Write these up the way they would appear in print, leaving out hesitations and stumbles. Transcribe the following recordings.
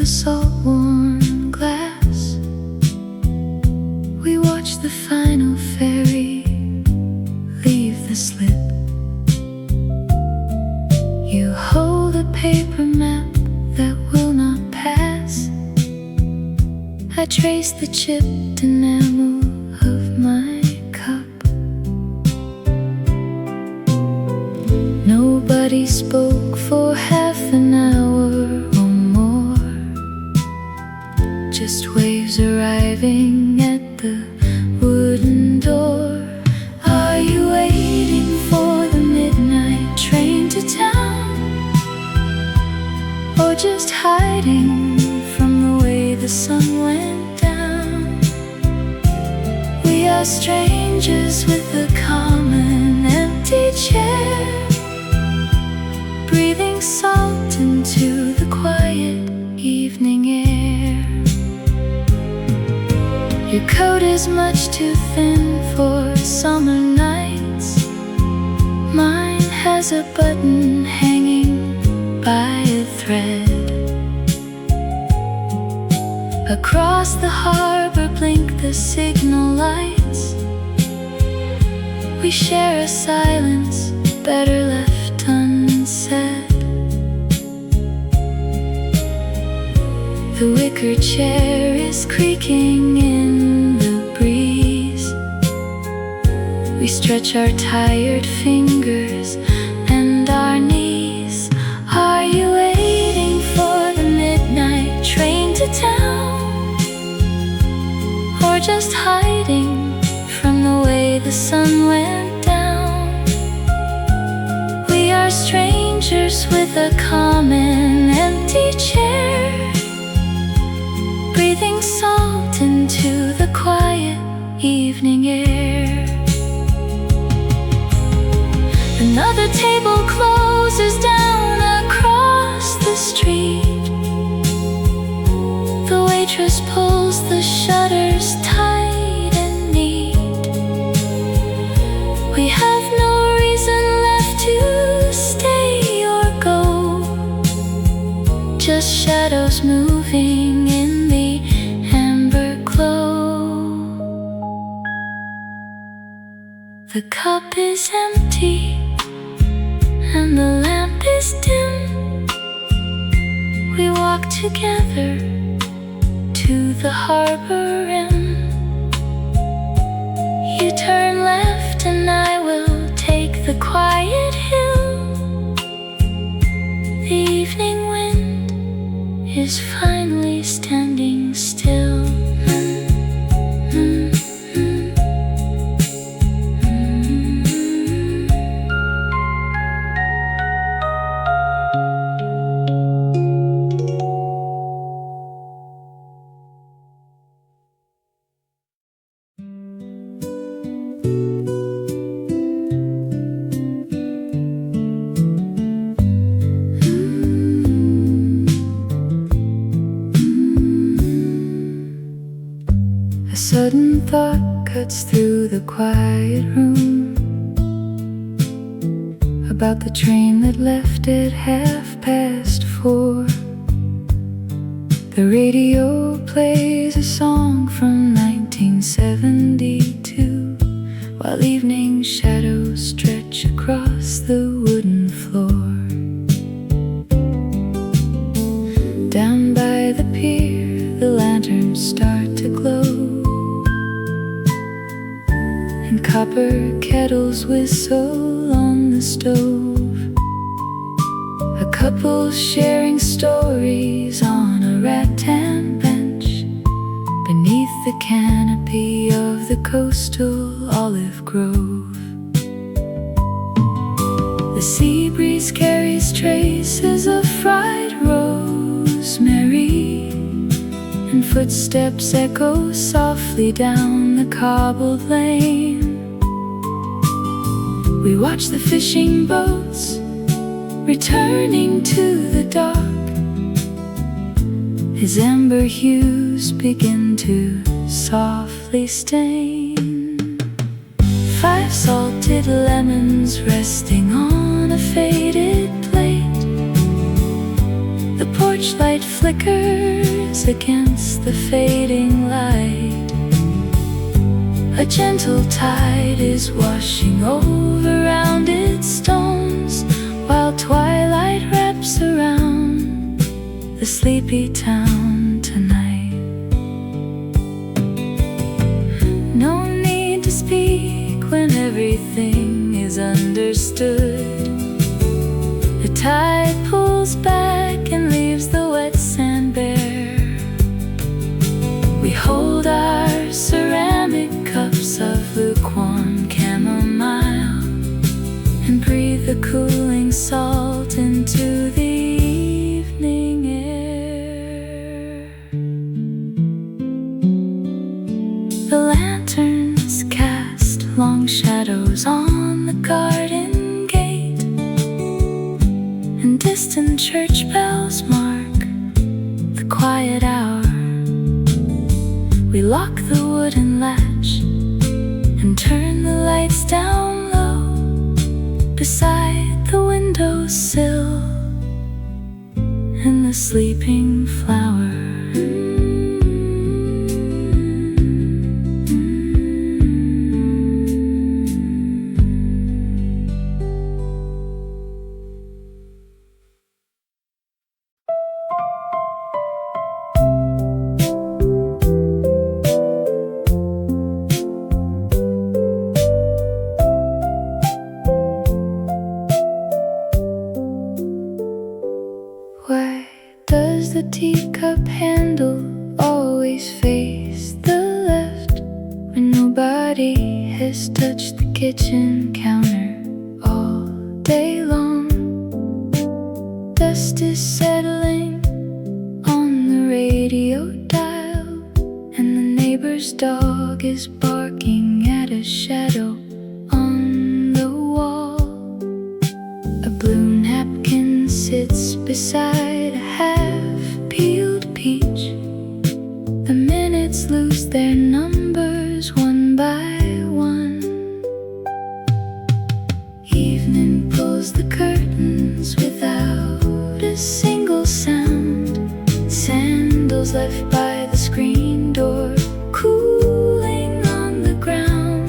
salt-worn glass. We watch the final ferry leave the slip. You hold a paper map that will not pass. I trace the chipped enamel of my cup. Nobody spoke for half an hour or more. Just waves arriving at the wooden door. Are you waiting for the midnight train to town? Or just hiding from the way the sun went down? We are strangers with a common empty chair, breathing salt into the quiet evening air. Your coat is much too thin for summer nights. Mine has a button hanging by a thread. Across the harbor blink the signal lights. We share a silence better left unsaid. The wicker chair is creaking in the breeze. We stretch our tired fingers and our knees. Are you waiting for the midnight train to town? Or just hiding from the way the sun went down? We are strangers with a common empty chair, breathing salt into the quiet evening air. Another table closes down across the street. The waitress pulls the shutters tight and neat. We have no reason left to stay or go, just shadows moving in the amber glow. The cup is empty and the lamp is dim. We walk together to the harbor rim. You turn left and I will take the quiet hill. The evening wind is finally standing still. Sudden thought cuts through the quiet room, about the train that left at 4:30. The radio plays a song from 1972, while evening shadows stretch across the wooden floor. Down by the pier, the lanterns start to glow, and copper kettles whistle on the stove. A couple sharing stories on a rattan bench beneath the canopy of the coastal olive grove. The sea breeze carries traces of fried rosemary, and footsteps echo softly down the cobbled lane. We watch the fishing boats returning to the dock as amber hues begin to softly stain. 5 salted lemons resting on a faded plate. The porch porch light flickers against the fading light. A gentle tide is washing over rounded stones, while twilight wraps around the sleepy town tonight. No need to speak when everything is understood. The tide pulls back and leaves the wet sand bare. We hold our ceramic cups of lukewarm chamomile and breathe the cooling salt into the evening air. The lanterns cast long shadows on the garden gate, and distant church bells mark the quiet hour. We lock the wooden latch and turn the lights down low beside the windowsill and the sleeping flower. The teacup handle always face the left when nobody has touched the kitchen counter all day long. Dust is settling on the radio dial, and the neighbor's dog is barking at a shadow on the wall. A blue napkin sits beside a half-peeled peach. The minutes lose their numbers one by one. Evening pulls the curtains without a single sound. Sandals left by the screen door, cooling on the ground.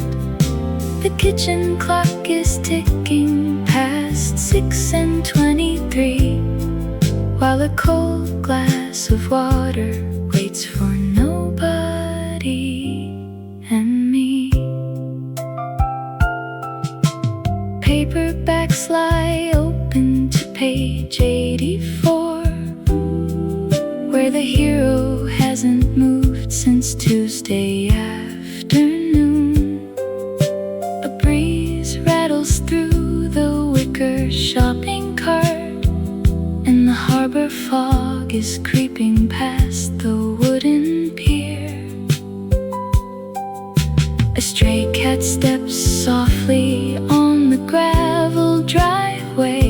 The kitchen clock is ticking past 6:23, while a cold glass of water waits for nobody and me. Paperbacks lie open to page 84, where the hero hasn't moved since Tuesday afternoon. A breeze rattles through the wicker shopping cart, and the harbor fog is creeping past the wooden pier. A stray cat steps softly on the gravel driveway,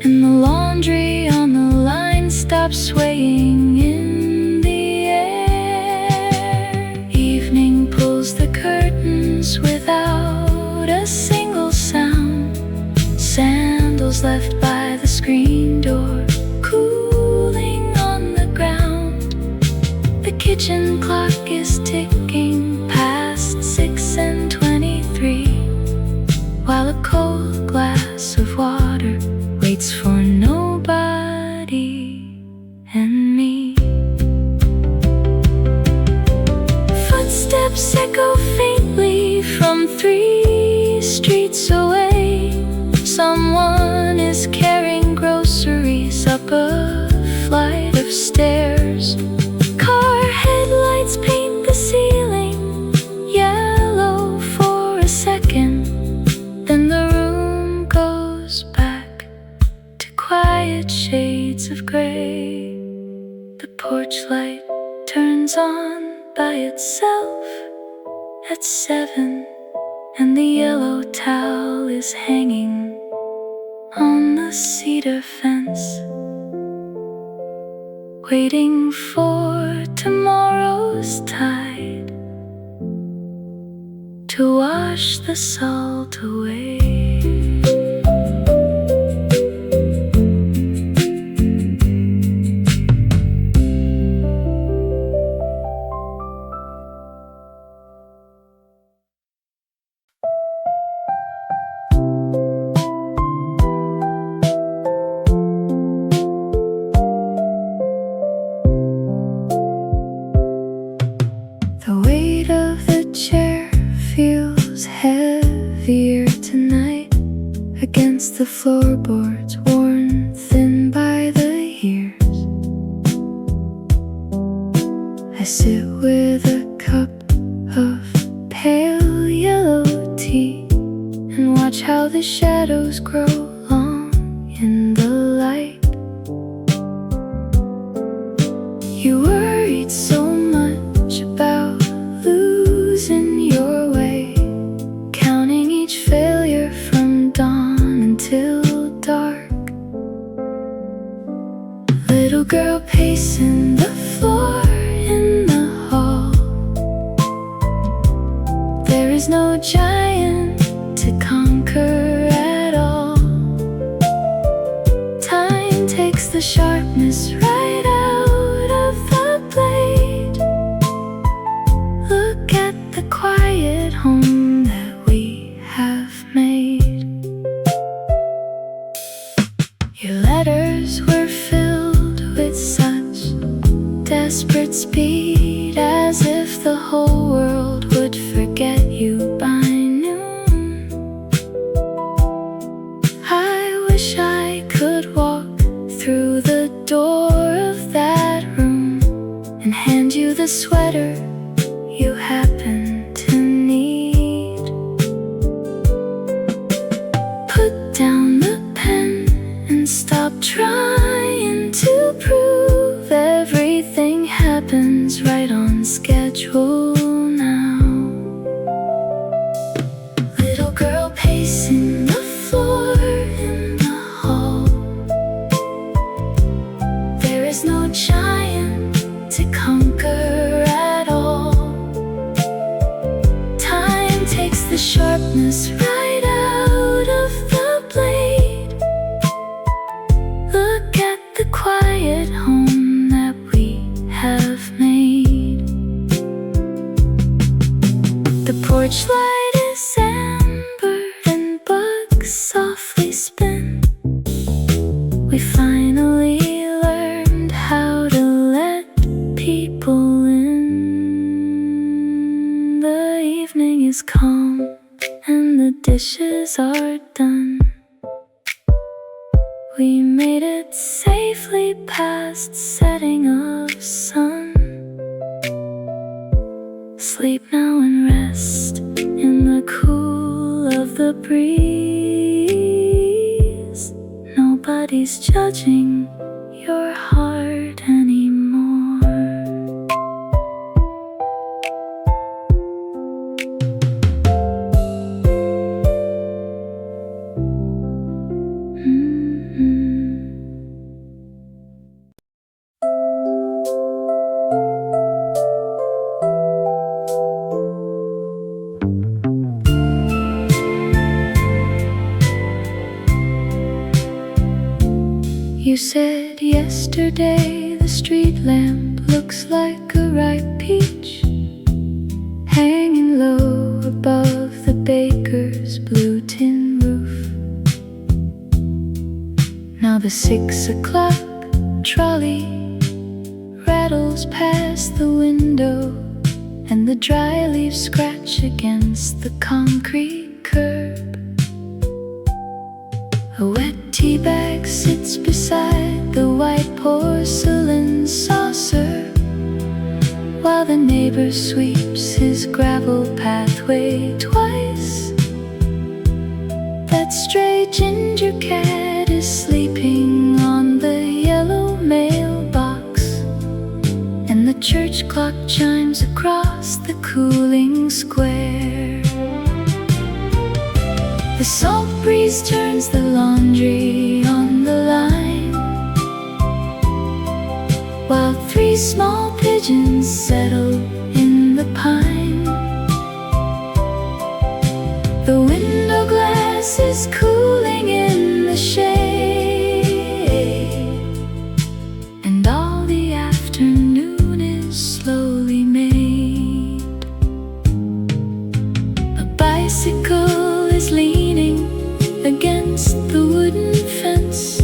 and the laundry on the line stops swaying in the air. Evening pulls the curtains without a single sound. Sandals left by the screen door, cooling on the ground. The kitchen clock is ticking past 6:23, while a cold glass of water waits for nobody and me. Footsteps echo faintly from 3 streets away. Someone is carrying groceries up a flight of stairs. Car headlights paint the ceiling yellow for a second, then the room goes back to quiet shades of gray. The porch light turns on by itself at 7, and the yellow towel is hanging on the cedar fence, waiting for tomorrow's tide to wash the salt away. the floorboards worn thin by the years. I sit with a cup of pale yellow tea and watch how the shadows grow long in the light. You worried so much about losing your way, counting each failure from dawn until dark. Little girl pacing the floor in the hall. There is no giant to conquer at all. Time takes the sharpness right out of the blade. Look at the quiet home that we have made. Your letters were filled with such desperate speed, as if the whole world would forget you by noon. I wish I could walk through the door of that room and hand you the sweater you happen to need. Put down the pen and stop trying to prove everything happens right on schedule now. Little girl pacing the floor in the hall. There is no giant to conquer at all. Time takes the sharpness right out of the blade. Look at the quiet home that we have made. The porch light is amber and bugs softly spin. We finally learned how to let people in. The evening is calm and the dishes are done. We made it safely past setting of sun. Sleep now and rest in the cool of the breeze. Nobody's judging your heart anymore. You said yesterday the street lamp looks like a ripe peach, hanging low above the baker's blue tin roof. Now the 6 o'clock trolley rattles past the window, and the dry leaves scratch against the concrete curb. A wet tea bag sits beside the white porcelain saucer, while the neighbor sweeps his gravel pathway twice. That stray ginger cat is sleeping on the yellow mailbox, and the church clock chimes across the cooling square. The salt breeze turns the laundry on the line, while 3 small pigeons settle in the pine. The window glass is cooling in the shade, and all the afternoon is slowly made. A bicycle is leaning against the wooden fence,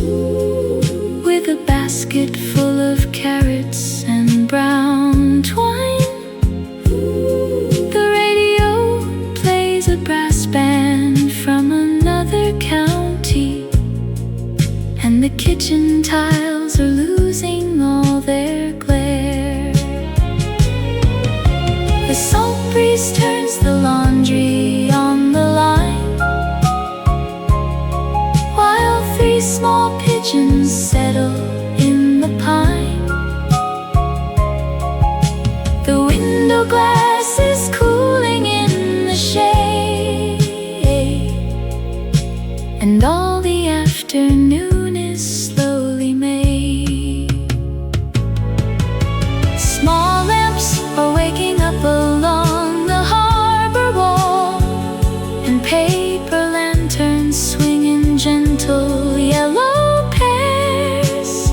with a basket full of carrots and brown twine. The radio plays a brass band from another county, breeze turns the laundry on the line, while three small pigeons settle in the pine. The window glass is cooling in the shade, and all the afternoon is slowly made. Small lamps are waking up along the harbor wall, and paper lanterns swing in gentle yellow pairs.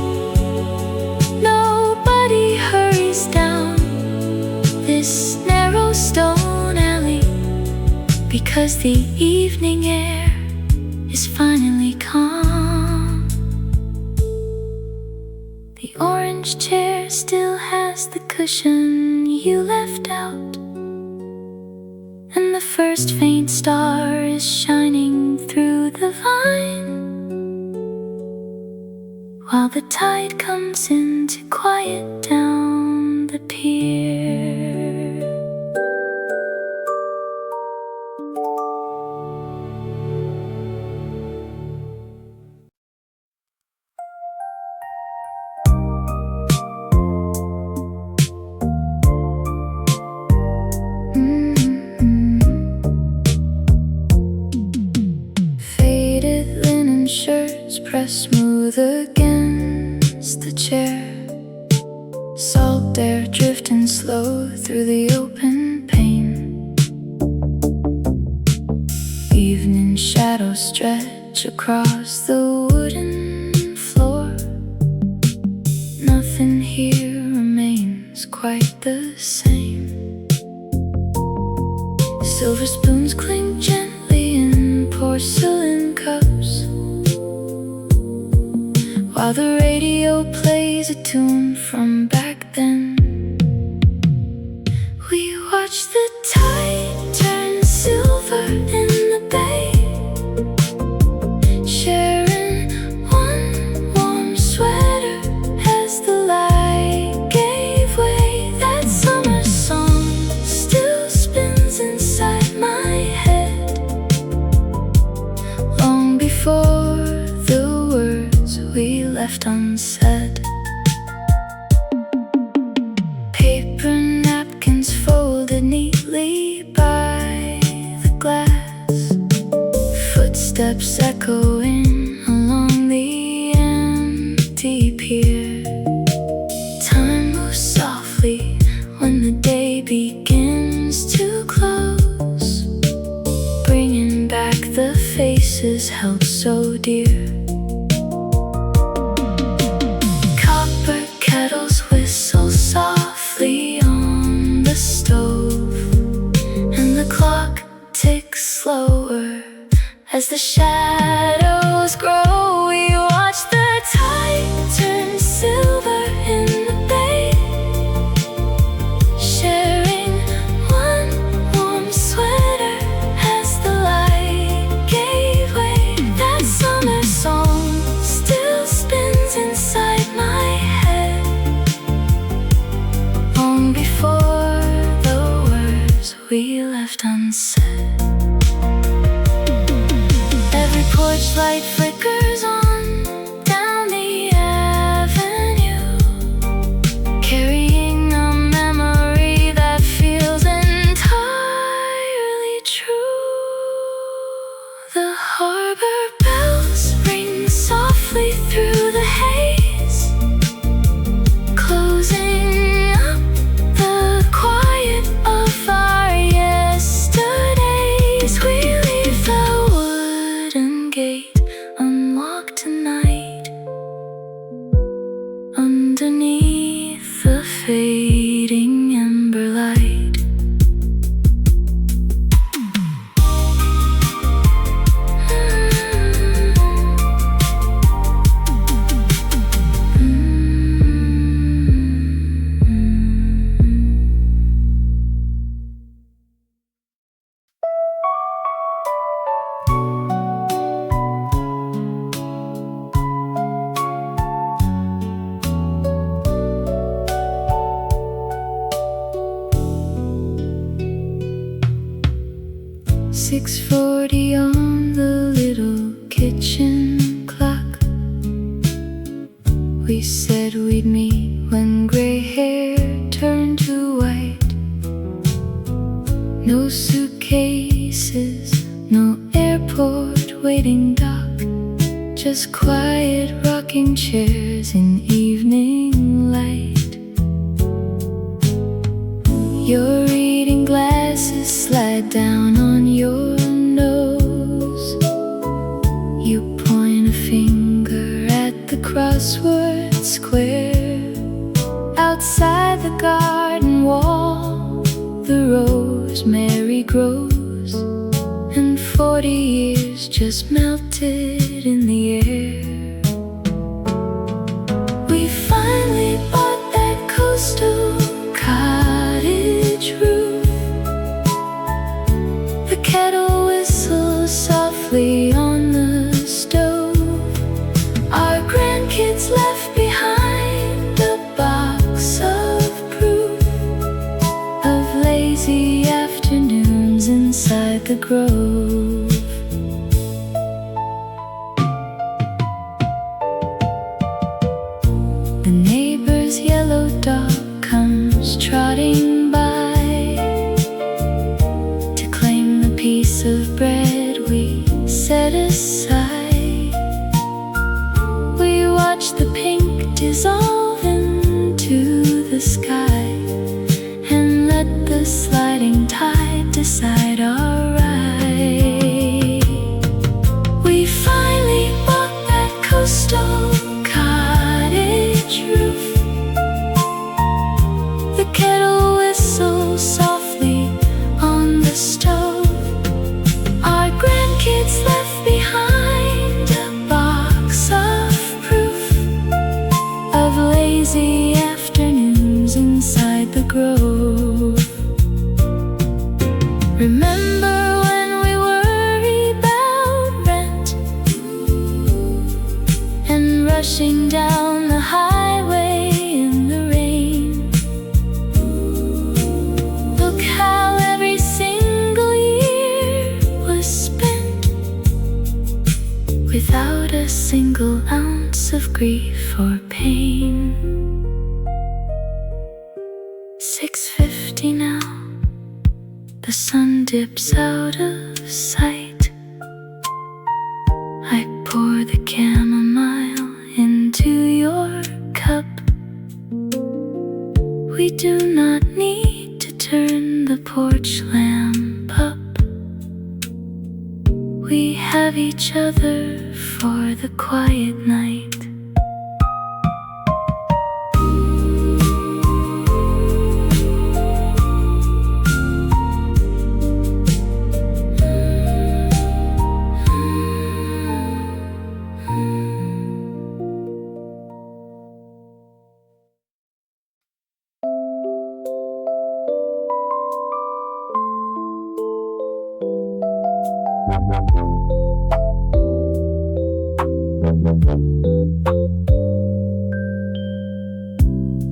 Nobody hurries down this narrow stone alley, because the evening air is finally calm. The orange chair still has the cushion you left out, and the first faint star is shining through the vine, while the tide comes in to quiet down the pier. Press smooth against the chair, salt air drifting slow through the open pane. Evening shadows stretch across the wooden floor. Nothing here remains quite the same. Silver spoons clink gently in porcelain cups, while the radio plays a tune from back then. We watch the tide turn silver in the bay, sharing one warm sweater as the light gave way. That summer song still spins inside my head, long before we left unsaid. Paper napkins folded neatly by the glass, footsteps echoing along the empty pier. Time moves softly when the day begins to close, bringing back the faces held so dear. Kettles whistle softly on the stove, and the clock ticks slower as the shadows grow. We watch the tide turn silver in the bay, sharing one warm sweater as the light gave way. That summer song still spins inside my head, long before the words we left unsaid. Every porch light flickers on down the avenue, carrying a memory that feels entirely true. The harbor bells ring softly through the haze, closing up the quiet of our yesterdays. We leave the wooden gate 6:40 on the little kitchen clock. We said we'd meet when gray hair turned to white. No suitcases, no airport waiting dock, just quiet rocking chairs in evening light. Your reading glasses slide down on your nose. You point a finger at the crossword square. Outside the garden wall, the rosemary grows, and 40 years just melted in the air. We finally bought that coastal cottage roof. The kettle whistles softly on the stove. Our grandkids left behind a box of proof of lazy afternoons inside the grove. The neighbor's yellow dog comes trotting by to claim the piece of bread we set aside. We watch the pink dissolve into the sky and let the sliding tide decide our right. We finally bought that coastal cottage roof. The kettle whistles softly on the stove. Our grandkids left behind a box of proof of lazy afternoons inside the grove. Remember when we worried about rent and rushing down the highway in the rain? Look how every single year was spent without a single ounce of grief or pain. 6:50 now, the sun dips out of sight. I pour the chamomile into your cup. We do not need to turn the porch lamp up. We have each other for the quiet night.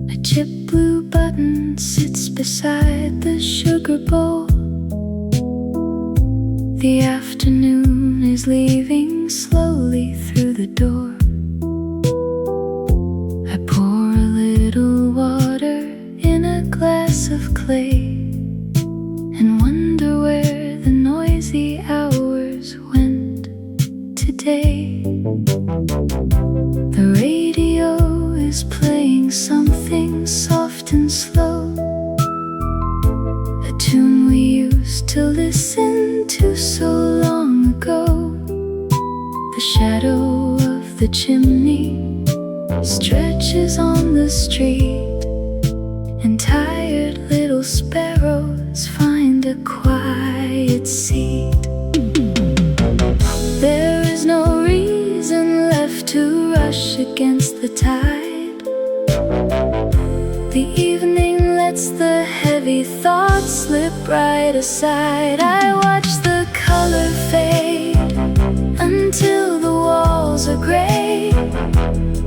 A chip blue button sits beside the sugar bowl. The afternoon is leaving slowly through the door. I pour a little water in a glass of clay and wonder where the noisy hours went today. The radio is playing something soft and slow, a tune we used to listen to so long ago. The shadow of the chimney stretches on the street, and tired little sparrows find a quiet seat. There is no reason left to rush against the tide. The evening lets the heavy thoughts slip right aside. I watch the color fade until the walls are gray.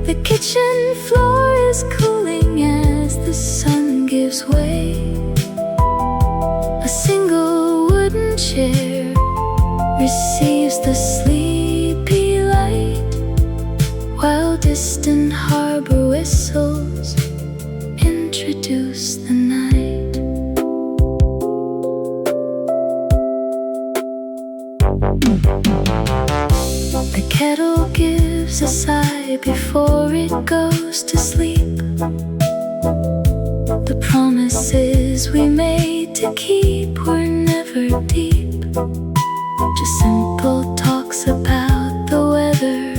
The kitchen floor is cooling as the sun gives way. A single wooden chair goes to sleep. The promises we made to keep were never deep, just simple talks about the weather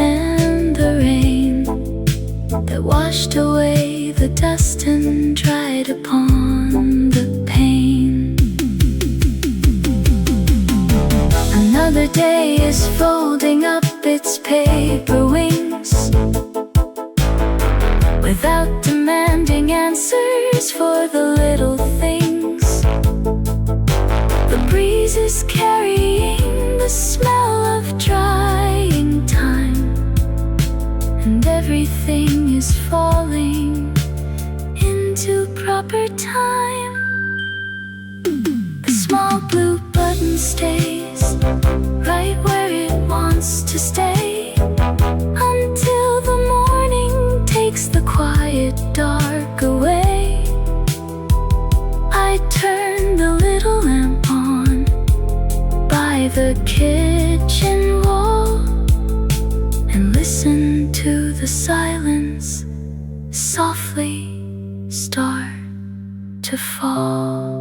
and the rain that washed away the dust and dried upon the pain. Another day is folding up its paper wings without demanding answers for the little things. The breeze is carrying the smell of drying time, and everything is falling into proper time. The small blue button stays right where it wants to stay until the morning takes the quiet dark away. I turn the little lamp on by the kitchen wall and listen to the silence softly start to fall.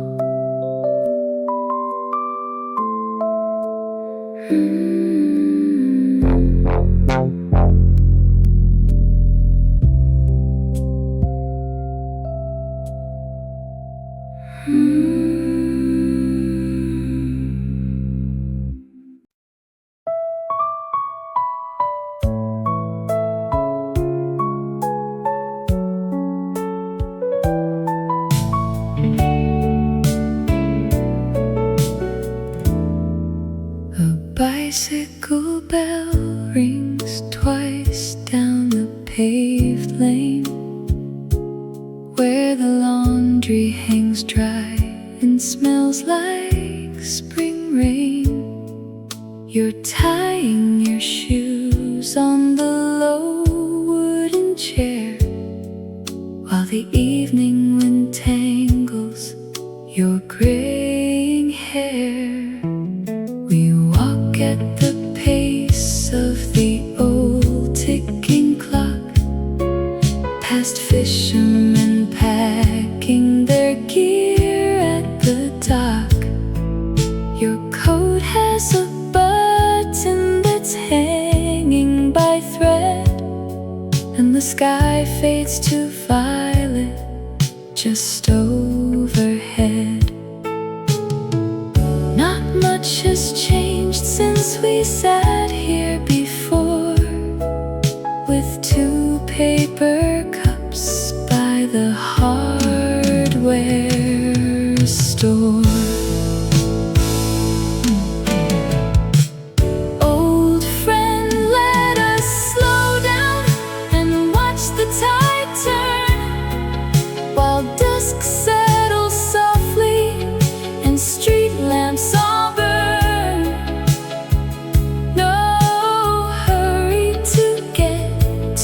Bicycle bell rings twice down the paved lane where the laundry hangs dry and smells like spring rain. You're tying your shoes on the low wooden chair while the evening wind tangles your graying hair. We walk at the pace of the old ticking clock, past fishermen packing their gear at the dock. Your coat has a button that's hanging by thread, and the sky fades to violet just overhead. Not much has changed since we sat here before, with two paper cups by the hardware store. Old friend, let us slow down and watch the tide turn while dusk settles softly and street lamps all burn. No hurry to get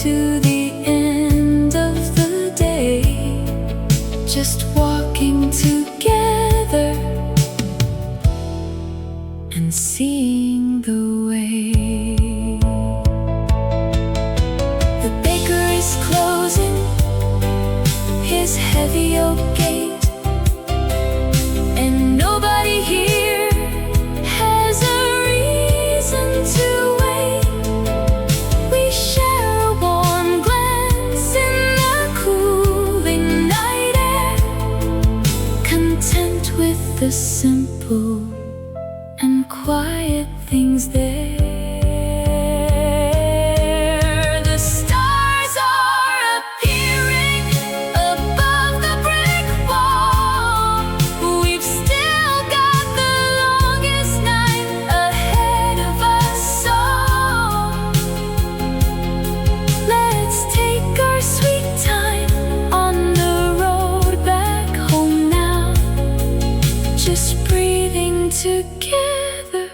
to the end of the day, just walking together and seeing the way. The baker is closing his heavy oak gate, and nobody here has a reason to wait. We share a warm glance in the cooling night air, content with the simple and quiet things there. The stars are appearing above the brick wall. We've still got the longest night ahead of us all. Let's take our sweet time on the road back home now, just breathing together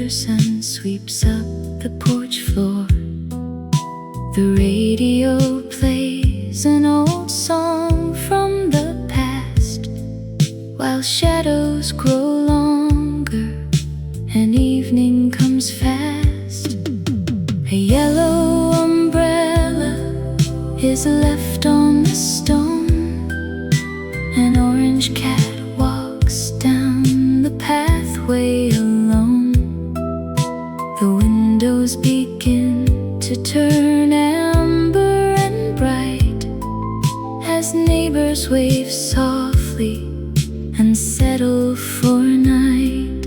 Henderson sweeps up the porch floor. The radio plays an old song from the past, while shadows grow longer and evening comes fast. A yellow umbrella is left on the stone. An orange cat walks down the pathway alone. The windows begin to turn amber and bright as neighbors wave softly and settle for night.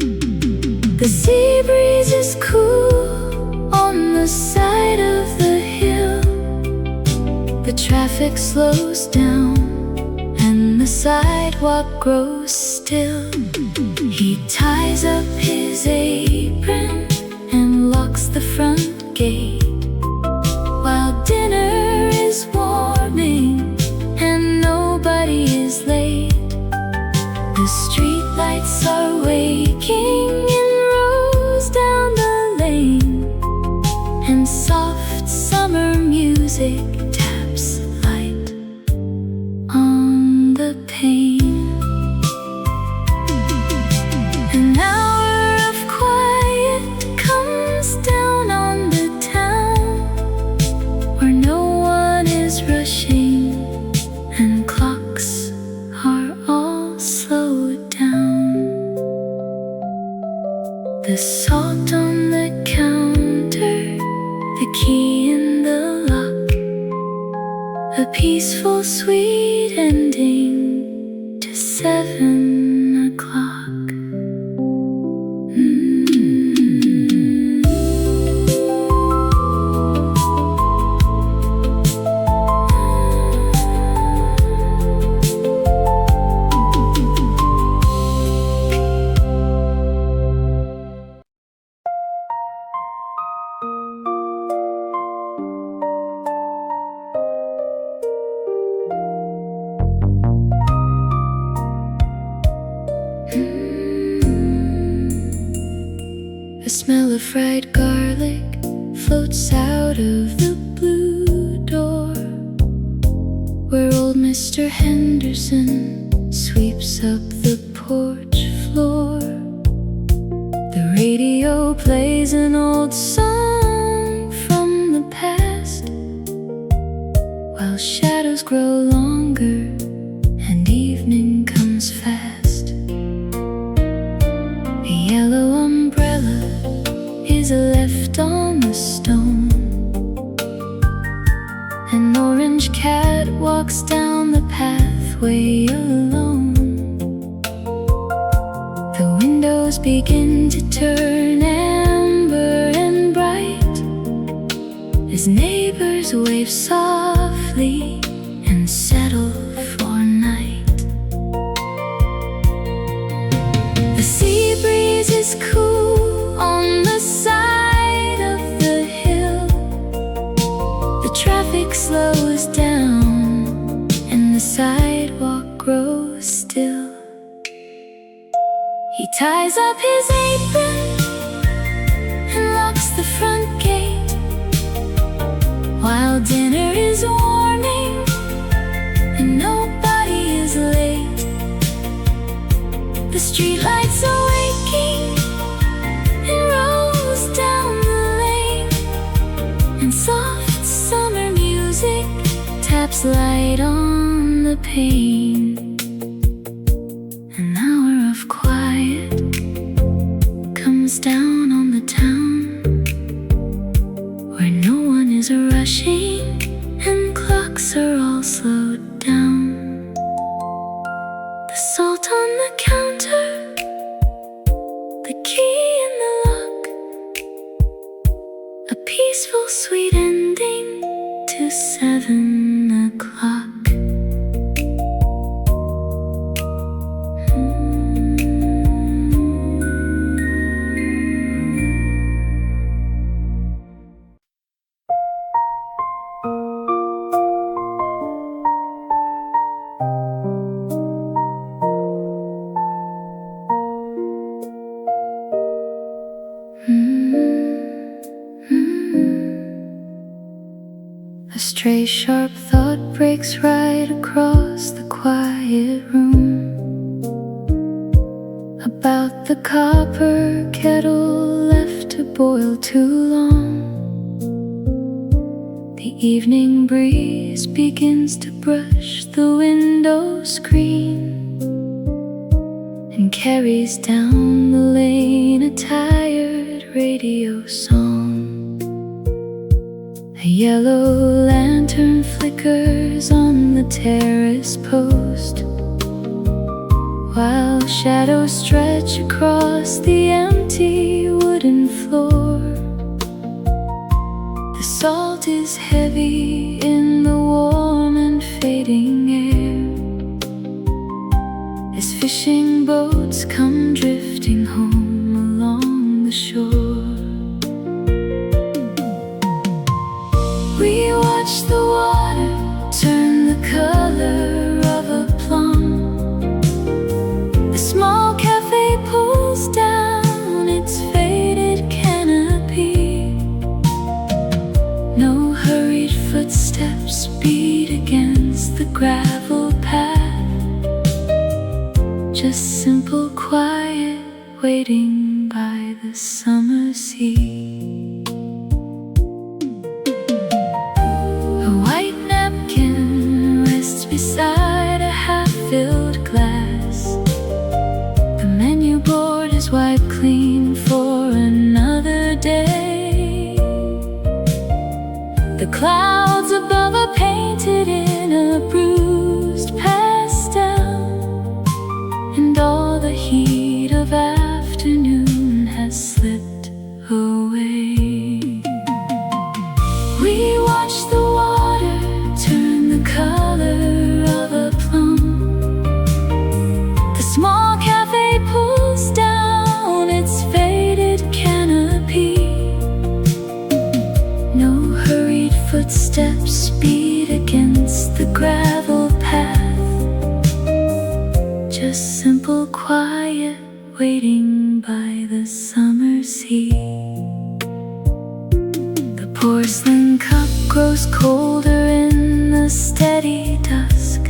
The sea breeze is cool on the side of the hill. The traffic slows down and the sidewalk grows still. He ties up his apron and locks the front gate, while dinner is warming and nobody is late. The streetlights are waking in rows down the lane, and soft summer music taps light on the pane. An hour of quiet comes down on the town, where no one is rushing and clocks are all slowed down. The salt on the counter, the key in the lock, a peaceful sweet ending to 7 o'clock. The smell of fried garlic floats out of the blue door, where old Mr. Henderson sweeps up the porch floor. The radio plays an old song from the past, while shadows grow longer and evening comes fast. A yellow umbrella is left on the stone. An orange cat walks down the pathway alone. The windows begin to turn amber and bright as neighbors wave softly and settle for night. The sea breeze is cool on the side of the hill. The traffic slows down and the sidewalk grows still. He ties up his apron and locks the front gate, while dinner is warming and nobody is late. The streetlights are waking in rows down the lane, and soft summer music taps light on the pane. An hour of quiet comes down on the town, where no one is rushing and clocks are all slowed down. The salt on the counter, the key in the lock, a peaceful sweet ending to 7 o'clock. stray sharp thought breaks right across the quiet room about the copper kettle left to boil too long. The evening breeze begins to brush the window screen and carries down the lane a tired radio song. A yellow lantern flickers on the terrace post, while shadows stretch across the empty wooden floor. The salt is heavy in the warm and fading air as fishing boats come drifting home along the shore. We watch the water turn the color of a plum. The small cafe pulls down its faded canopy. No hurried footsteps beat against the gravel path, just simple quiet waiting by the summer sea. Beside a half-filled glass, the menu board is wiped clean for another day. The clouds above are painted in a bruised pastel, and all the heat of afternoon has slipped away. We watch the water turn the color of a plum. The small cafe pulls down its faded canopy. No hurried footsteps beat against the gravel path, just simple quiet waiting by the summer sea. The porcelain cup grows colder in the steady dusk.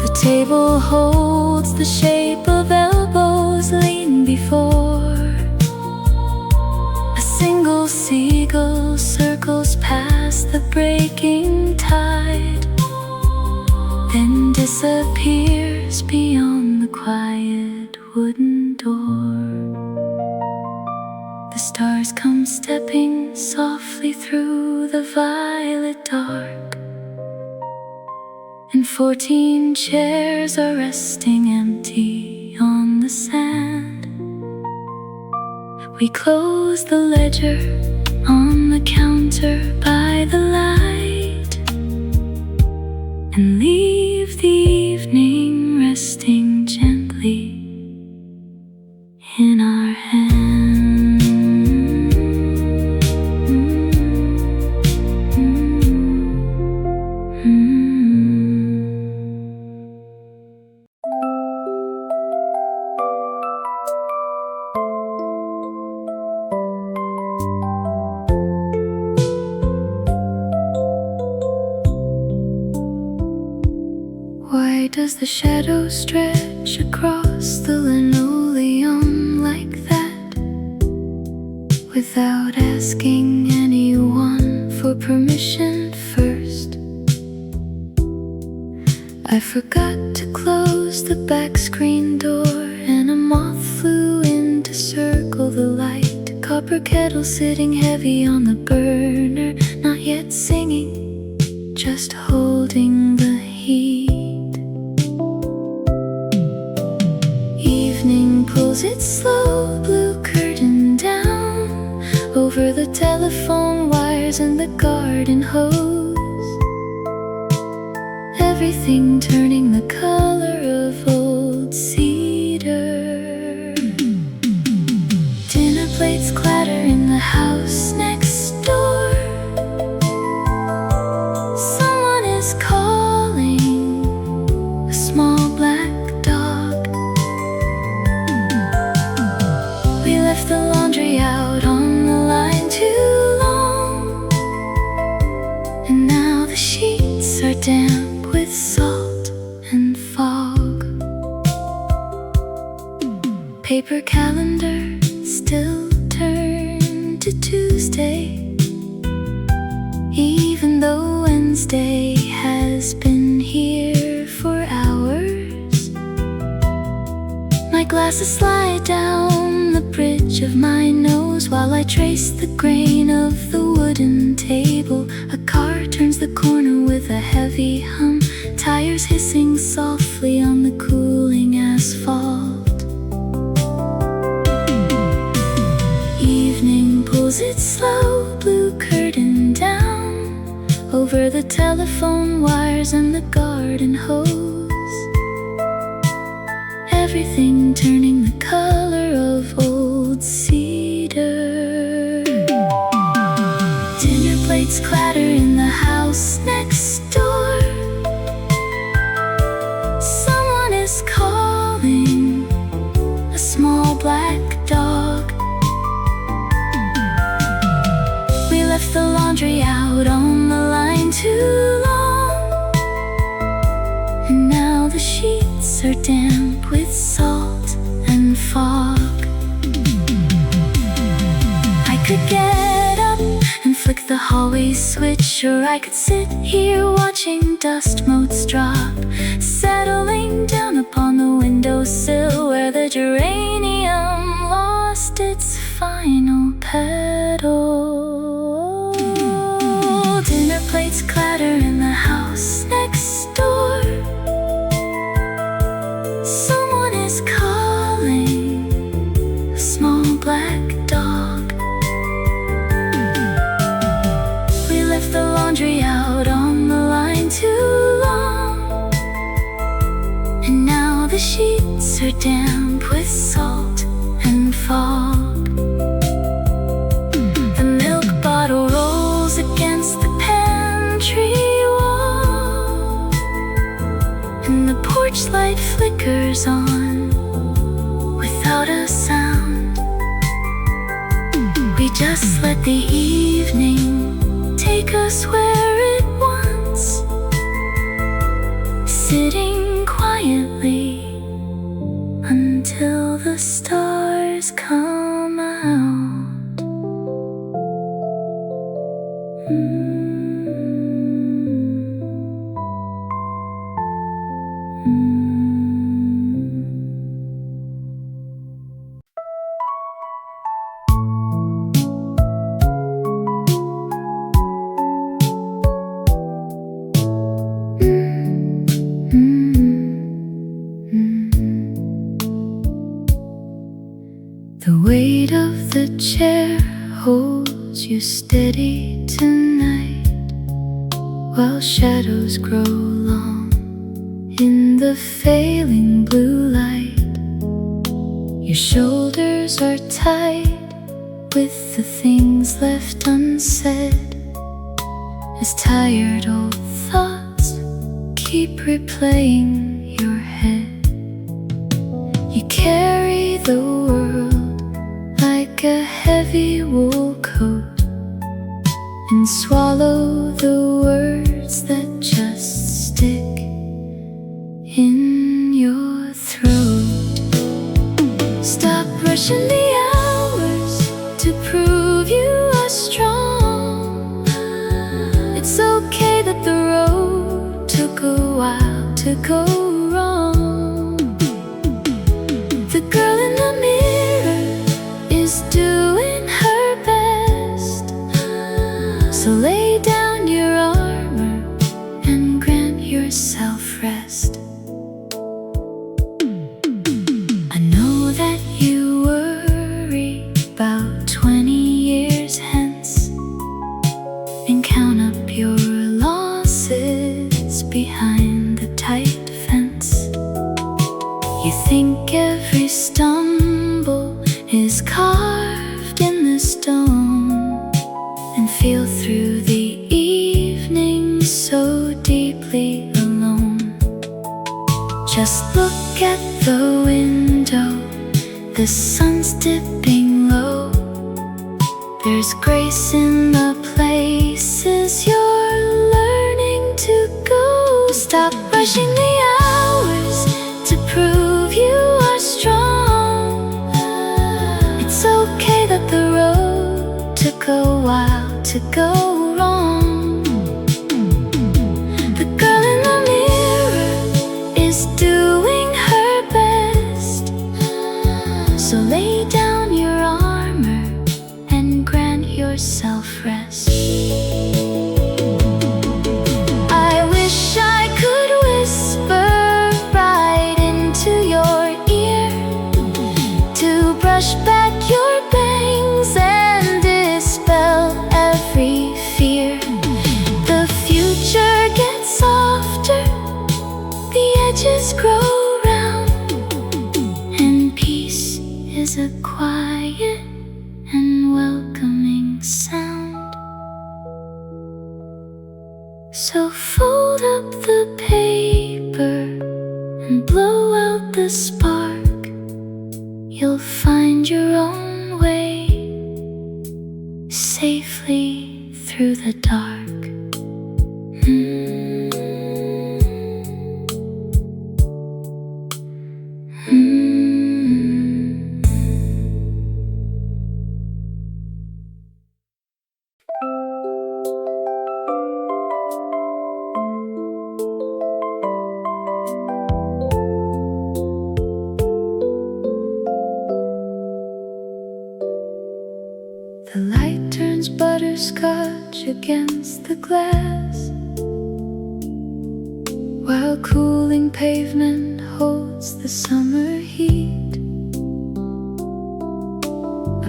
The table holds the shape of elbows lean before. A single seagull circles past the breaking tide, then disappears beyond the quiet wooden door. The stars come stepping softly through the violet dark, and 14 chairs are resting empty on the sand. We close the ledger on the counter by the light and leave the evening resting gently in our hands. Why does the shadow stretch across the linoleum like that, without asking anyone for permission first? I forgot to close the back screen door, and a moth flew in to circle the light. Copper kettle sitting heavy on the burner, not yet singing, just holding the heat. Evening pulls its slow blue curtain down over the telephone wires and the garden hose. Everything turning the color of old cedar. Dinner plates clatter in the house next door. Someone is calling a small black dog. We left the laundry out on the line too long. paper calendar still turned to Tuesday, even though Wednesday has been here for hours. My glasses slide down the bridge of my nose while I trace the grain of the wooden table. A car turns the corner with a heavy hum, tires hissing softly on the cooling asphalt. Evening pulls its slow blue curtain down over the telephone wires and the garden hose, everything turning the color of old cedar. Dinner plates clatter in the house next door. Someone is calling, a small black dog. We left the laundry out on the line too long, and now the sheets are damp with salt and fog. I could get up and flick the hallway switch, or I could sit here watching dust motes drop, settling down upon the windowsill where the geranium lost its final petal. Dinner plates clatter in the house next door. Someone is calling, a small black dog. We left the laundry out on the line too long, and now the sheets are damp with salt and fog. The milk bottle rolls against the pantry wall, and the porch light flickers on without a sound. We just let the evening take us where it wants, sitting quietly until the stars come out. The weight of the chair holds you steady tonight, while shadows grow long in the failing blue light. Your shoulders are tight with the things left unsaid, as tired old thoughts keep replaying your head. You carry the world like a heavy wool coat, and swallow the words that just stick in your throat. Stop rushing the hours to prove you are strong. It's okay that the road took a while to go wrong. The girl in the mirror is doing her best, so lay down your armor and grant yourself rest. I know that you worry about 20 years hence, and count up your losses behind the tight fence. You think every stumble is carved in the stone, and feel through the evening so deeply alone. Just look at the window, the sun's dipping low. There's grace in the places you're learning to go. Stop rushing the hours to prove you are strong. to go wrong. The girl in the mirror is doing her best, so lay down your armor and grant yourself rest. I wish I could whisper right into your ear to brush back your bangs and dispel every fear. The future gets softer, the edges grow round, and peace is a quiet and welcoming sound. So fold up the paper and blow out the spark. You'll find your own way safely through the dark. The light turns butterscotch against the glass, while cooling pavement holds the summer heat.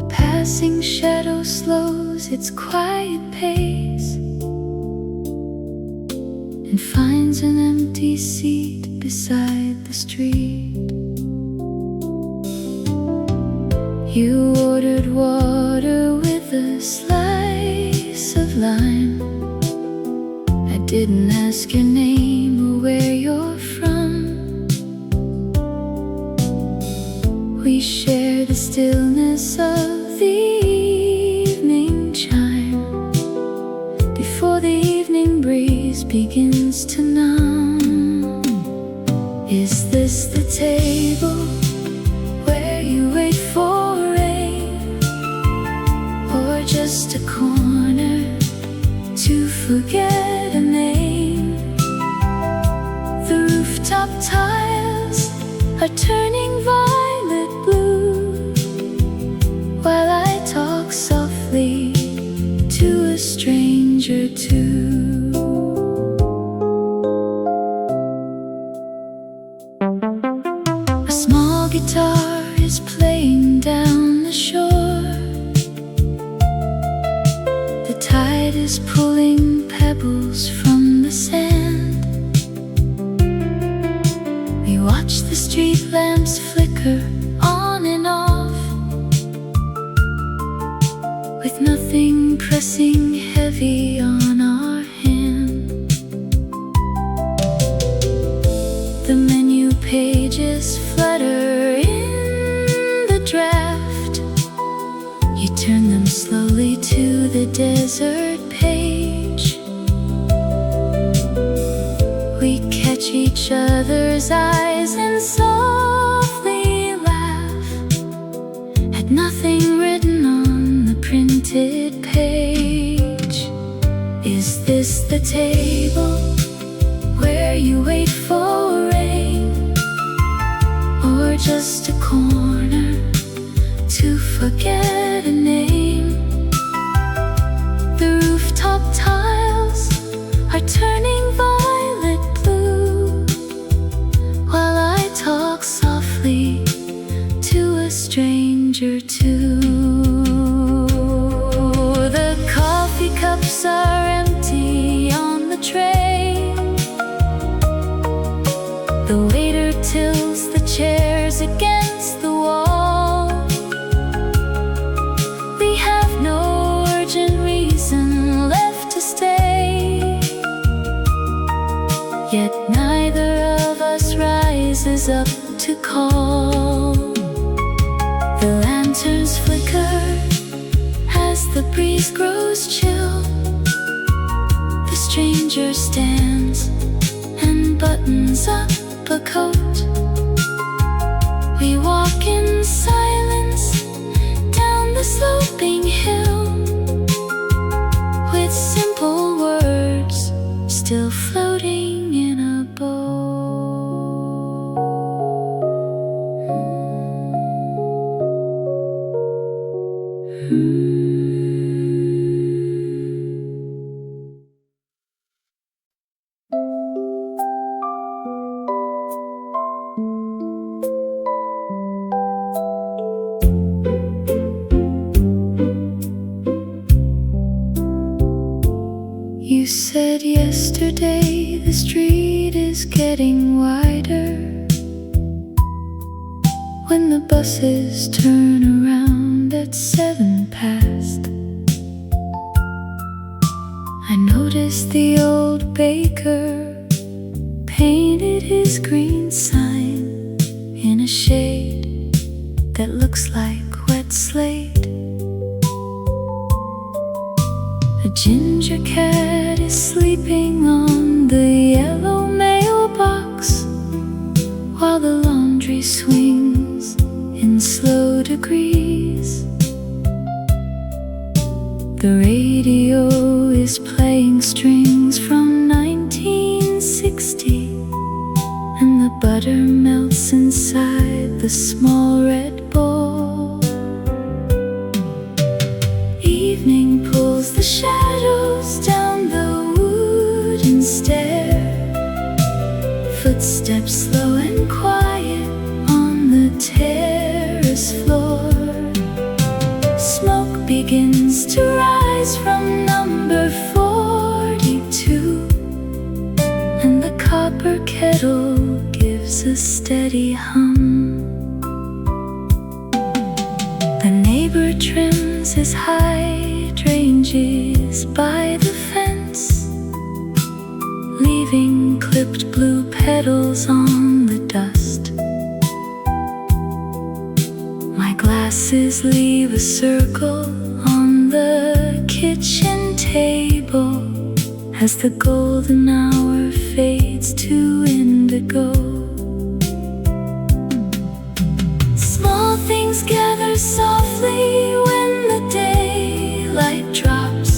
A passing shadow slows its quiet pace and finds an empty seat beside the street. You ordered water with a slice of lime. I didn't ask your name or where you're from. We share the stillness of the evening chime before the evening breeze begins to numb. Is this the table where you wait for just a corner to forget a name? The rooftop tiles are turning violet blue, while I talk softly to a stranger too. A small guitar is playing down the shore. Tide is pulling pebbles from the sand. We watch the street lamps flicker on and off, with nothing pressing heavy on our hand. The menu pages flutter in the draft. You turn them slowly to the desert page. We catch each other's eyes and softly laugh at nothing written on the printed page. Is this the table where you wait for rain, or just a corner to forget a name? The rooftop tiles are turning violet blue, while I talk softly to a stranger too. The coffee cups are empty on the tray. The waiter tilts the chairs against the wall. We have no urgent reason left to stay, yet neither of us rises up to call. The lanterns flicker as the breeze grows chill. The stranger stands and buttons up a coat. We walk in silence down the sloping hill. You said yesterday the street is getting wider when the buses turn around at 7 past. I noticed the old baker painted his green sign in a shade that looks like wet slate. A ginger cat is sleeping on the yellow mailbox while the laundry swings in slow degrees. The radio is playing strings from 1960, and the butter melts inside the small red bowl. Evening pulls the shadows down the wooden stair. Footsteps slow and quiet on the terrace floor. Smoke begins to rise from number 42, and the copper kettle gives a steady hum. The neighbor trims his hydrangeas by the fence, leaving clipped blue petals on the dust. My glasses leave a circle on the kitchen table as the golden hour fades to indigo. Small things gather softly when the daylight drops.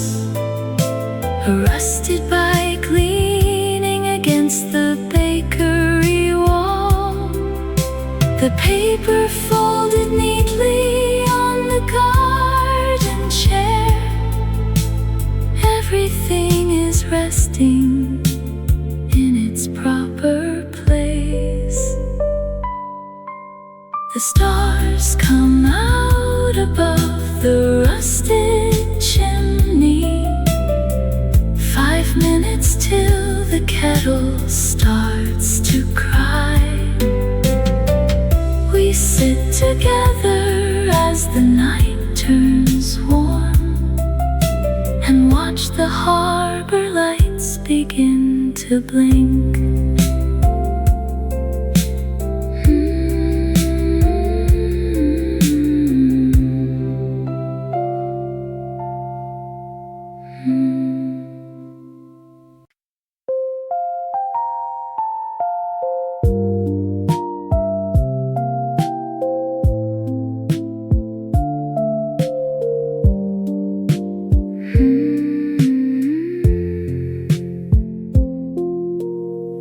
A rusted bike leaning against the bakery wall. The paper folded neatly on the garden chair. Everything is resting in its proper place. The stars come out above the rusted chimney. 5 minutes till the kettle starts to cry. We sit together as the night turns warm and watch the harbor lights begin to blink.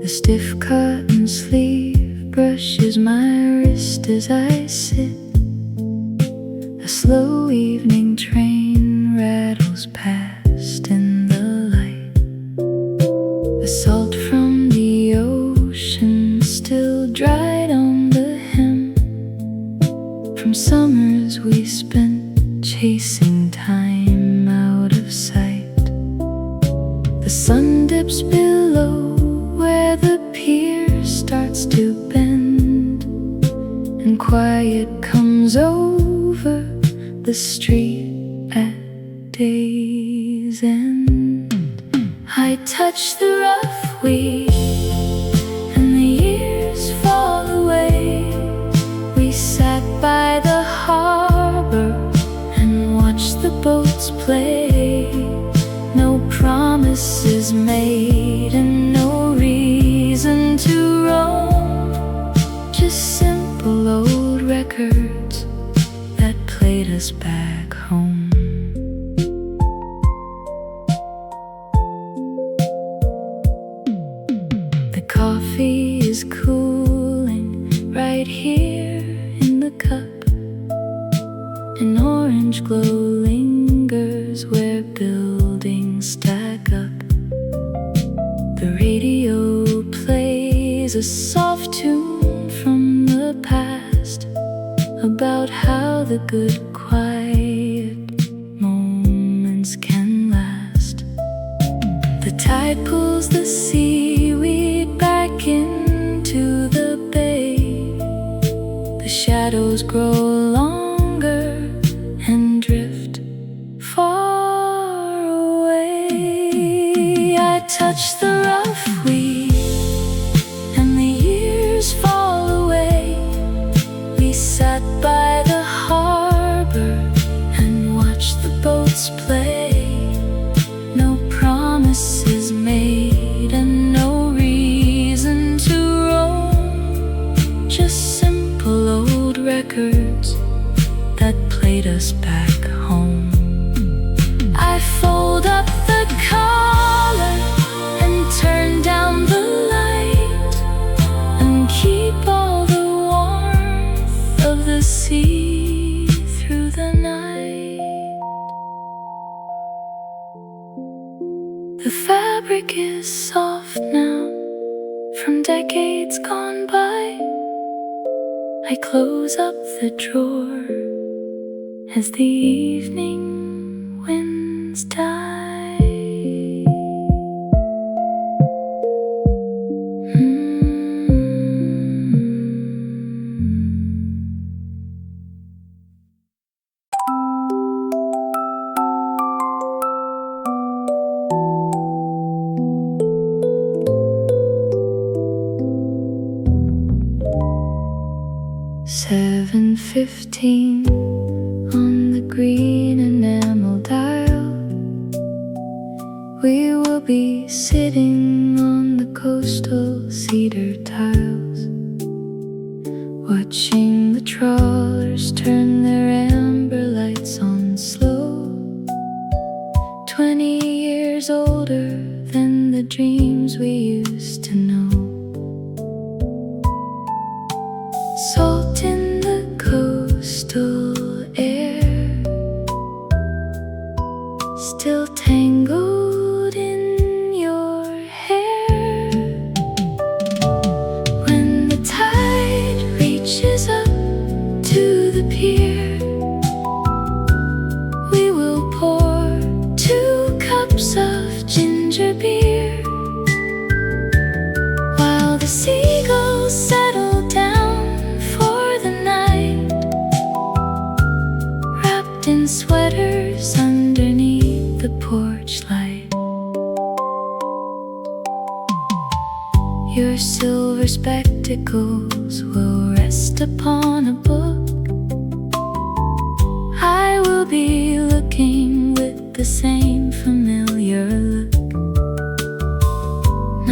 The stiff cotton sleeve brushes my wrist as I sit. A slow evening train rattles past in the light. The salt from the ocean still dried on the hem from summers we spent chasing time out of sight. The sun dips below where the pier starts to bend, and quiet comes over the street at day's end. I touch the rough weed and the years fall away. We sat by the harbor and watched the boats play. No promises made and no reason to roam, just simple old records that played us back home. The coffee is cooling right here in the cup, an orange glow plays a soft tune from the past about how the good quiet moments can last. The tide pulls the seaweed back into the bay. The shadows grow longer and drift far away. I touch the rough weed and the years fall away. We sat by the harbor and watched the boats play. No promises made and no reason to roam. Just simple old records that played us back home. I fold up the collar and turn down the light and keep all the warmth of the sea through the night. The fabric is soft now from decades gone by. I close up the drawer as the evening winds die. 7:15 on the green enamel dial. We will be sitting on the coastal cedar tiles, watching the trawlers turn their amber lights on slow. 20 years older than the dreams we used to know. Salt in the coastal air, still tangled in your hair. When the tide reaches up to the pier, we will pour 2 cups of ginger beer, while the seagulls settle down for the night, wrapped in sweaters underneath the porch light. Your silver spectacles will rest upon a book. I will be looking with the same familiar look.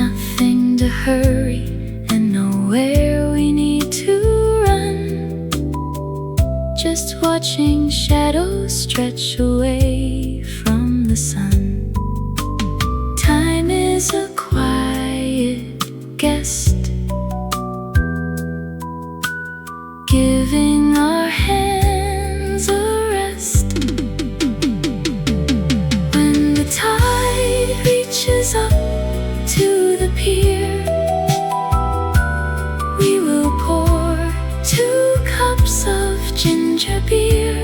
Nothing to hurry and nowhere we need to run, just watching shadows stretch away from the sun. Time is a quiet guest, giving our hands a rest. When the tide reaches up to the pier, we will pour 2 cups of ginger beer,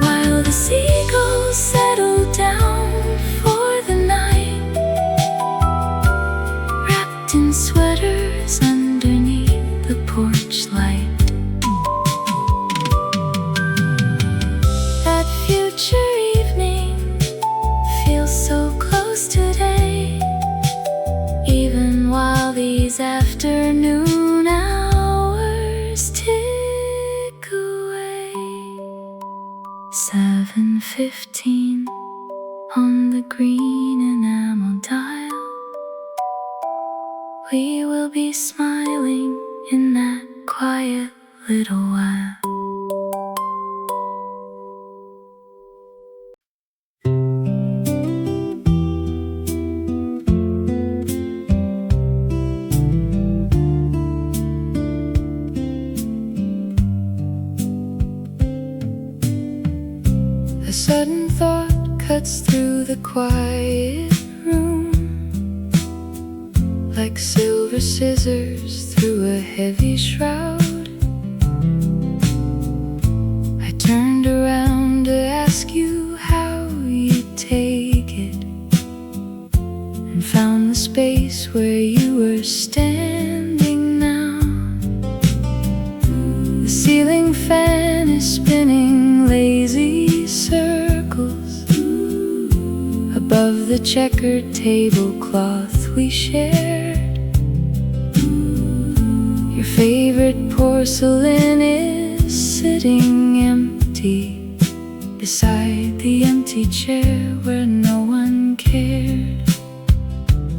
while the seagulls settle down for the night, wrapped in sweaters underneath the porch light. That future evening feels so close today, even while these afternoon hours tick away. 7:15 on the green enamel dial. We will be smiling in that quiet little while. A sudden thought cuts through the quiet room, like like silver scissors through a heavy shroud. I turned around to ask you how you take it, and found the space where you were standing now. The ceiling fan is spinning lazy circles above the checkered tablecloth we shared. Your favorite porcelain is sitting empty beside the empty chair where no one cared.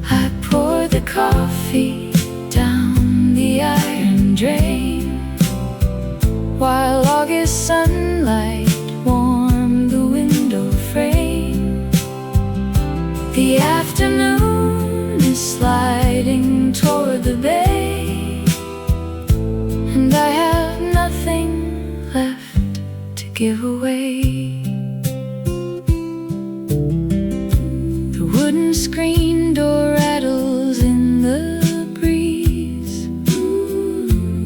I poured the coffee down the iron drain, while August sunlight warmed the window frame. The afternoon is sliding toward the bay, and I have nothing left to give away. The wooden screen door rattles in the breeze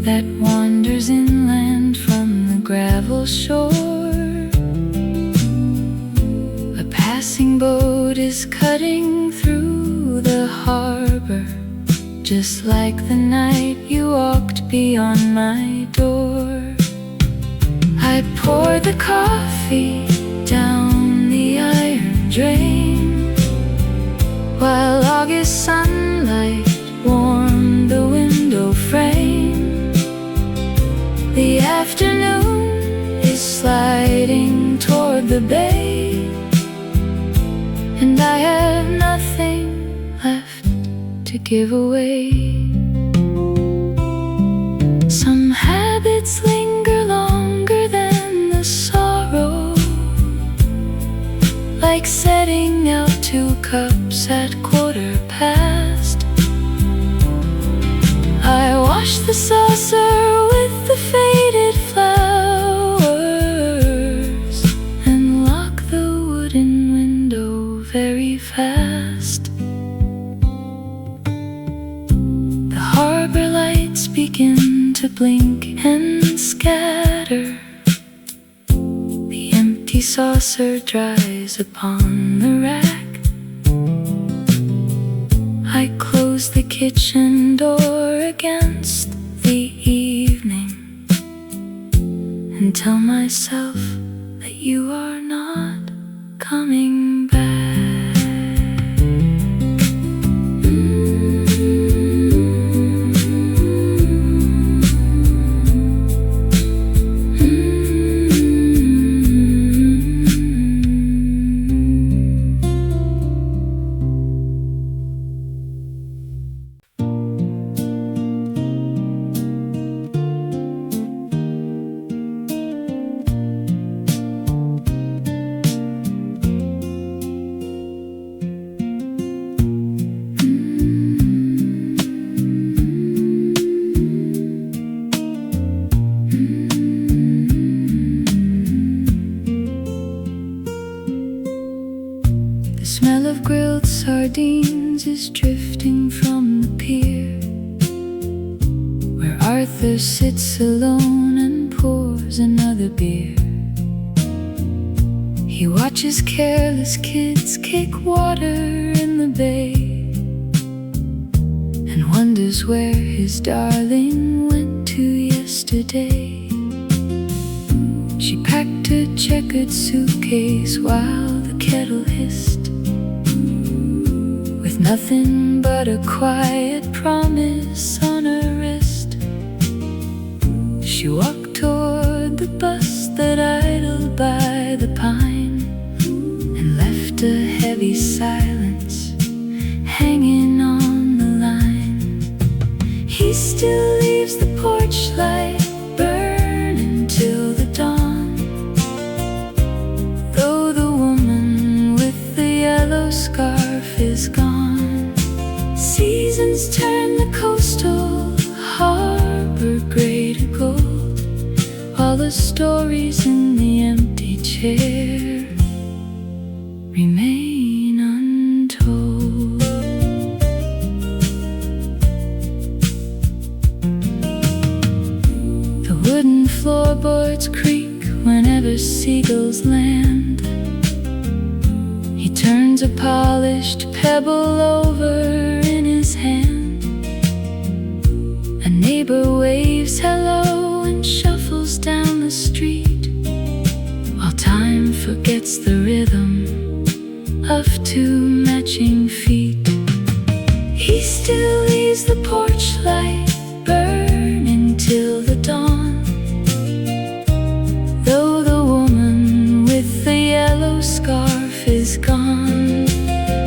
that wanders inland from the gravel shore. A passing boat is cutting through the harbor, just like the night you walked beyond my door. I poured the coffee down the iron drain, while August sunlight warmed the window frame. The afternoon is sliding toward the bay, and I have nothing left to give away. Some habits linger longer than the sorrow, like setting out 2 cups at 1/4. I wash the saucer with the faded flowers and lock the wooden window very fast. The harbor lights begin to blink and scatter. The empty saucer dries upon the rack. I close the kitchen door against the evening and tell myself that you are not coming back. The smell of grilled sardines is drifting from the pier, where Arthur sits alone and pours another beer. He watches careless kids kick water in the bay, and wonders where his darling went to yesterday. She packed her checkered suitcase while the kettle hissed, with nothing but a quiet promise on her wrist. She walked toward the bus that idled by the pine, and left a heavy silence hanging on the line. He still leaves the porch light burning till the dawn, though the woman with the yellow scarf is gone. Seasons turn the coastal harbor gray to gold, while the stories in the empty chair remain untold. floorboards creak whenever seagulls land. He turns a polished pebble over in his hand. A neighbor waves hello and shuffles down the street, while time forgets the rhythm of two matching feet. He still leaves the porch light burning till the dawn, though the woman with the yellow scarf is gone.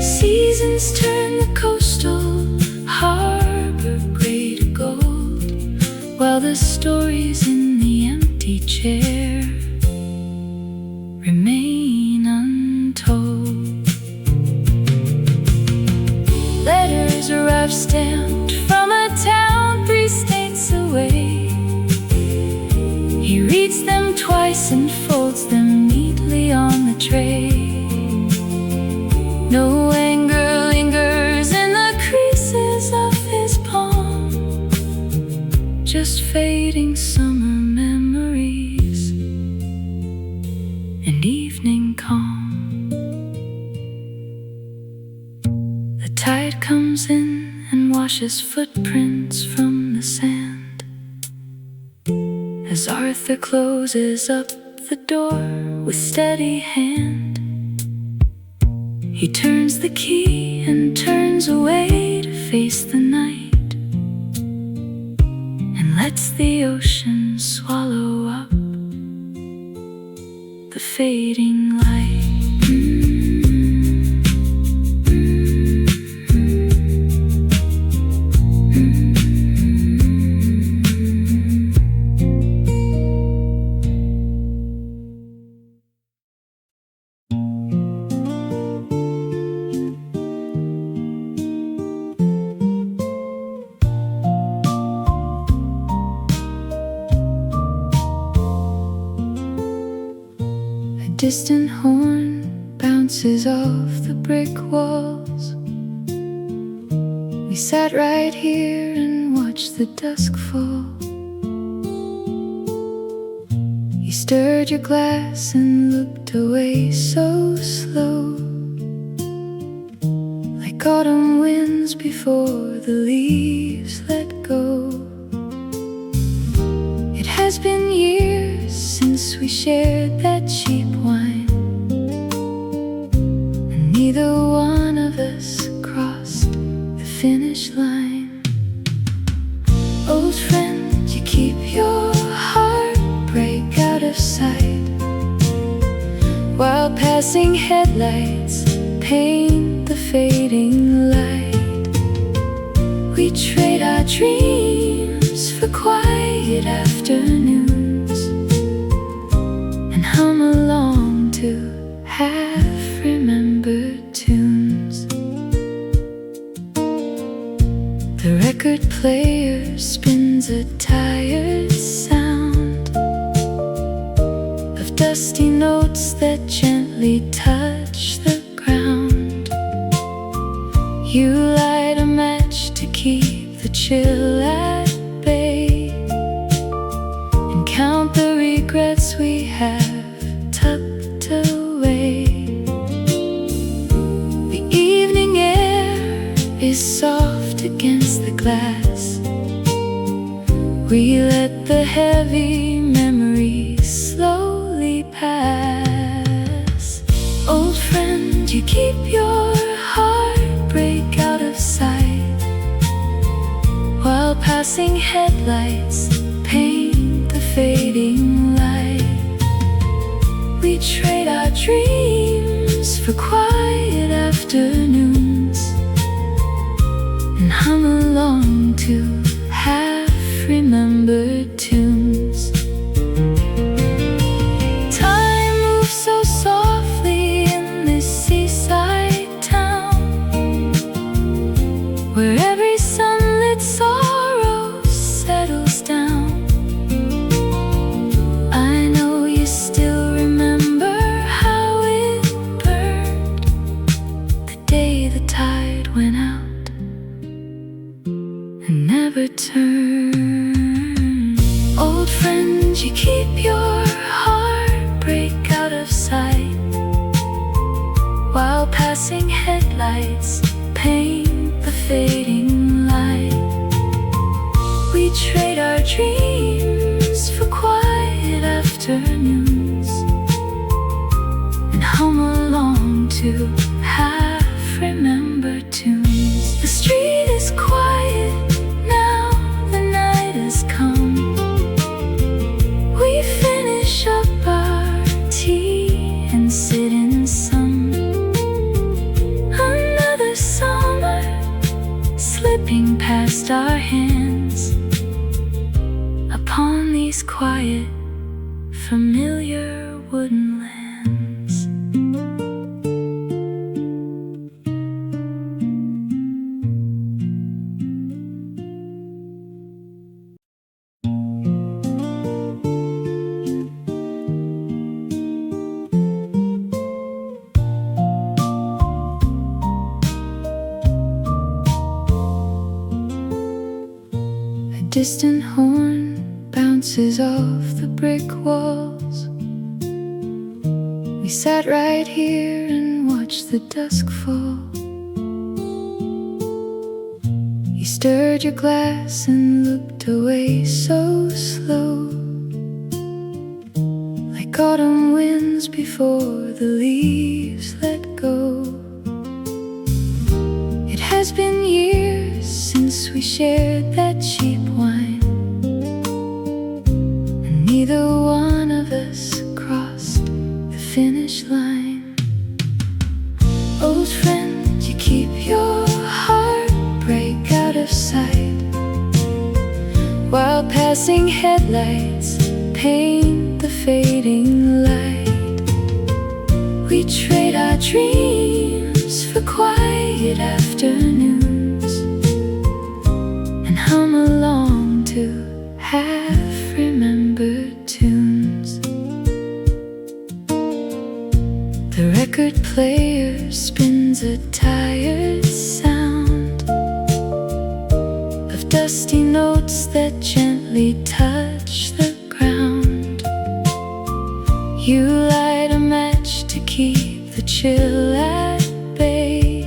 Seasons turn the coastal harbor gray to gold, while the stories in the empty chair remain untold. Letters arrive stamped from a town 3 states away. He reads them twice and folds them neatly on the tray. No anger lingers in the creases of his palm, just fading summer memories and evening calm. The tide comes in and washes footprints from the sand, as Arthur closes up the door with steady hand. He turns the key and turns away to face the night, and lets the ocean swallow up the fading light. Distant horn bounces off the brick walls. We sat right here and watched the dusk fall. You stirred your glass and looked away so slow, like autumn winds before the leaves let go. It has been years since we shared that cheap wine, and neither one of us crossed the finish line. Old friend, you keep your heartbreak out of sight, while passing headlights paint the fading light. We trade our dreams for quiet afternoons, and hum along to half-remembered tunes. The record player spins a tired sound of dusty notes that gently touch the ground. You light a match to keep the chill at bay, and count the regrets we have tucked away. The evening air is soft against the glass. We let the heavy memories slowly pass. Old friend, you keep your heartbreak out of sight, while passing headlights paint the fading light. We trade our dreams for quiet afternoons, and hum along to half-remembered tunes. Time moves so softly in this seaside town, where every sunlit sorrow settles down. keep your heartbreak out of sight, while passing headlights paint the fading light. We trade our dreams for quiet afternoons and hum along to half-remembered tunes. The street is quiet now, the night has come. We finish up our tea and sit in the sun. Another summer slipping past our hands upon these quiet, familiar wooden lands. A distant horn bounces off the brick walls. We sat right here and watched the dusk fall. You stirred your glass and looked away so slow, like autumn winds before the leaves let go. It has been years since we shared that cheap wine, and neither one of us crossed the finish line. Old friend, you keep your heartbreak out of sight, while passing headlights paint the fading light. We trade our dreams for quiet afternoons and hum along to half-remembered tunes. The record player spins a tired sound of dusty notes that gently touch the ground. You light a match to keep the chill at bay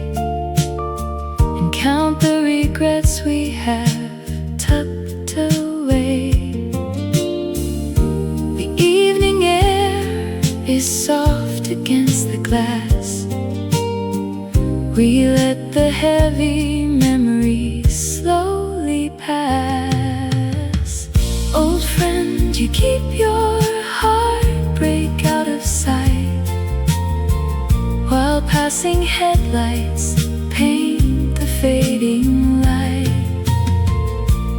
and count the regrets we have tucked away. The evening air is soft against the glass. We let the heavy memories slowly pass. Old friend, you keep your heartbreak out of sight, while passing headlights paint the fading light.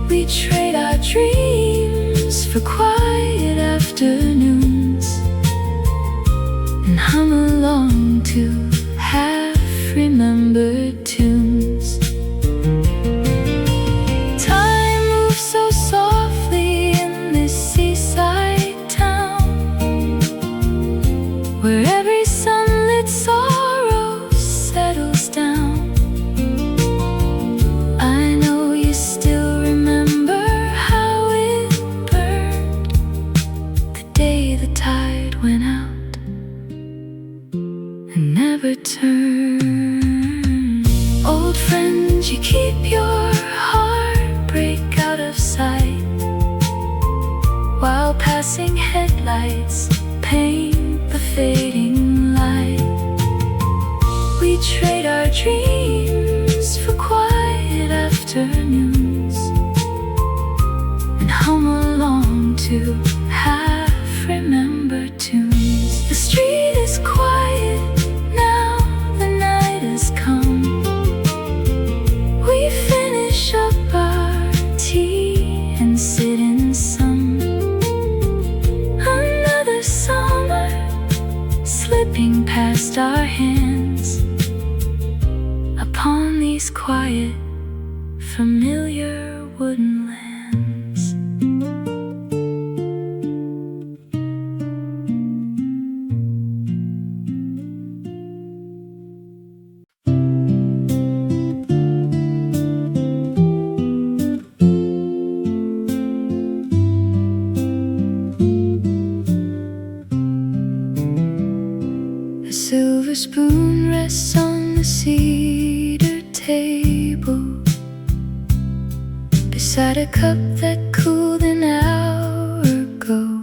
We trade our dreams for quiet afternoons and hum along to half-remembered tunes. Time moves so softly in this seaside town, where every sunlit sorrow settles down. I know you still remember how it burned the day the tide went out and never turned. Old friend, you keep your heartbreak out of sight, while passing headlights paint the fading light. We trade our dreams for quiet afternoons and hum along to half-remembered tunes. The street is quiet now, the night has come. We finish up our tea and sit in the sun. Another summer slipping past our hands upon these quiet, familiar wooden lands. spoon rests on the cedar table beside a cup that cooled an hour ago.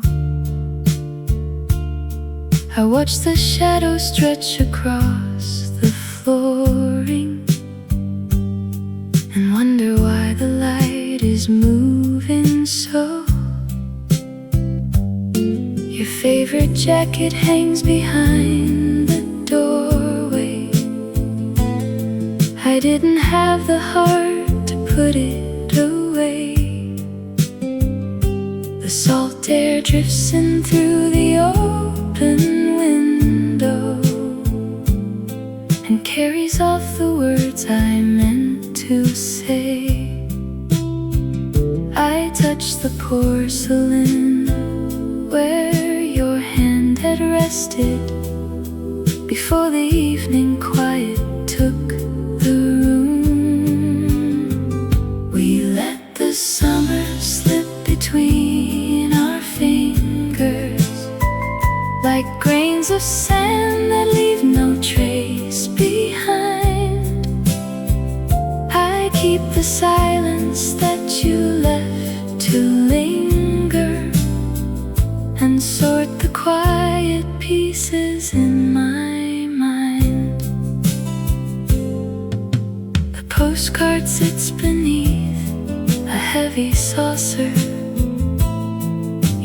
I watch the shadows stretch across the flooring and wonder why the light is moving so. Your favorite jacket hangs behind the doorway. I didn't have the heart to put it away. The salt air drifts in through the open window and carries off the words I meant to say. I touch the porcelain where your hand had rested before the evening quiet took the room. We let the summer slip between our fingers like grains of sand that leave no trace behind. I keep the silence that you left to linger and sort the quiet pieces in my mind. The postcard sits beneath a heavy saucer.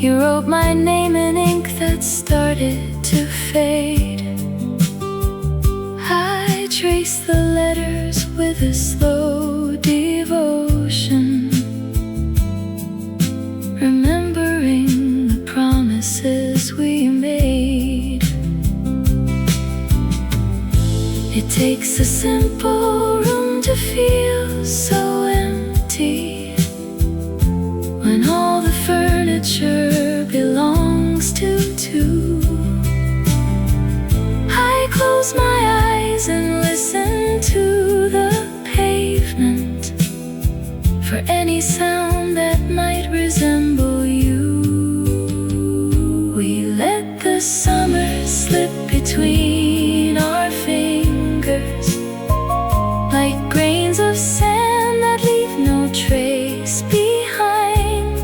You wrote my name in ink that started to fade. I trace the letters with a slow devotion, remembering the promises we made. It takes a simple room to feel so empty when all the furniture belongs to two. I close my eyes and listen to the pavement for any sound that might resemble you. We let the summer slip between our fingers like grains of sand that leave no trace behind.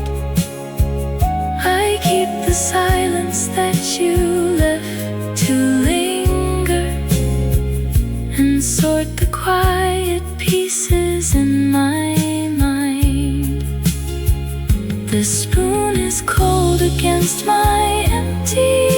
I keep the silence that you left to linger and sort the quiet pieces in my mind. The spoon is cold against my empty